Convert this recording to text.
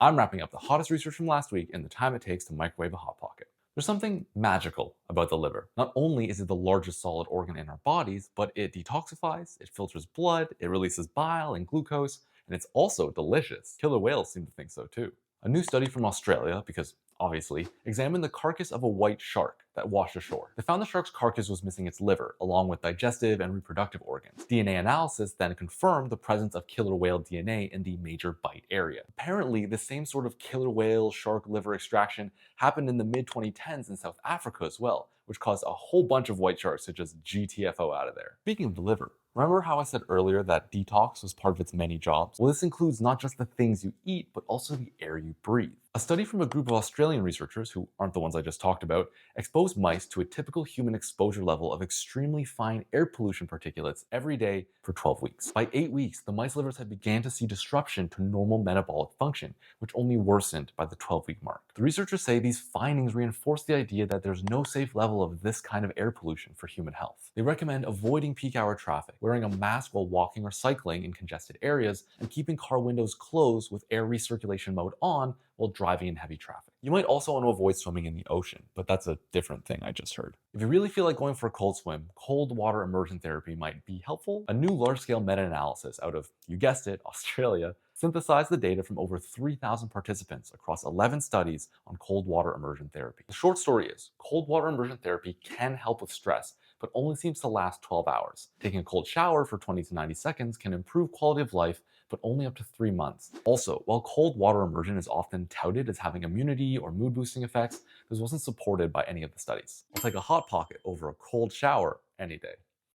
I'm wrapping up the hottest research from last week and the time it takes to microwave a Hot Pocket. There's something magical about the liver. Not only is it the largest solid organ in our bodies, but it detoxifies, it filters blood, it releases bile and glucose, and it's also delicious. Killer whales seem to think so too. A new study from Australia, because obviously, examined the carcass of a white shark that washed ashore. They found the shark's carcass was missing its liver, along with digestive and reproductive organs. DNA analysis then confirmed the presence of killer whale DNA in the major bite area. Apparently, the same sort of killer whale shark liver extraction happened in the mid-2010s in South Africa as well, which caused a whole bunch of white sharks to just GTFO out of there. Speaking of the liver, remember how I said earlier that detox was part of its many jobs? Well, this includes not just the things you eat, but also the air you breathe. A study from a group of Australian researchers, who aren't the ones I just talked about, exposed mice to a typical human exposure level of extremely fine air pollution particulates every day for 12 weeks. By 8 weeks, the mice livers had began to see disruption to normal metabolic function, which only worsened by the 12-week mark. The researchers say these findings reinforce the idea that there's no safe level of this kind of air pollution for human health. They recommend avoiding peak hour traffic, wearing a mask while walking or cycling in congested areas, and keeping car windows closed with air recirculation mode on while driving in heavy traffic. You might also want to avoid swimming in the ocean, but that's a different thing I just heard. If you really feel like going for a cold swim, cold water immersion therapy might be helpful. A new large-scale meta-analysis out of, you guessed it, Australia, synthesized the data from over 3,000 participants across 11 studies on cold water immersion therapy. The short story is, cold water immersion therapy can help with stress, but only seems to last 12 hours. Taking a cold shower for 20 to 90 seconds can improve quality of life, but only up to 3 months. Also, while cold water immersion is often touted as having immunity or mood boosting effects, this wasn't supported by any of the studies. I'll take a Hot Pocket over a cold shower any day.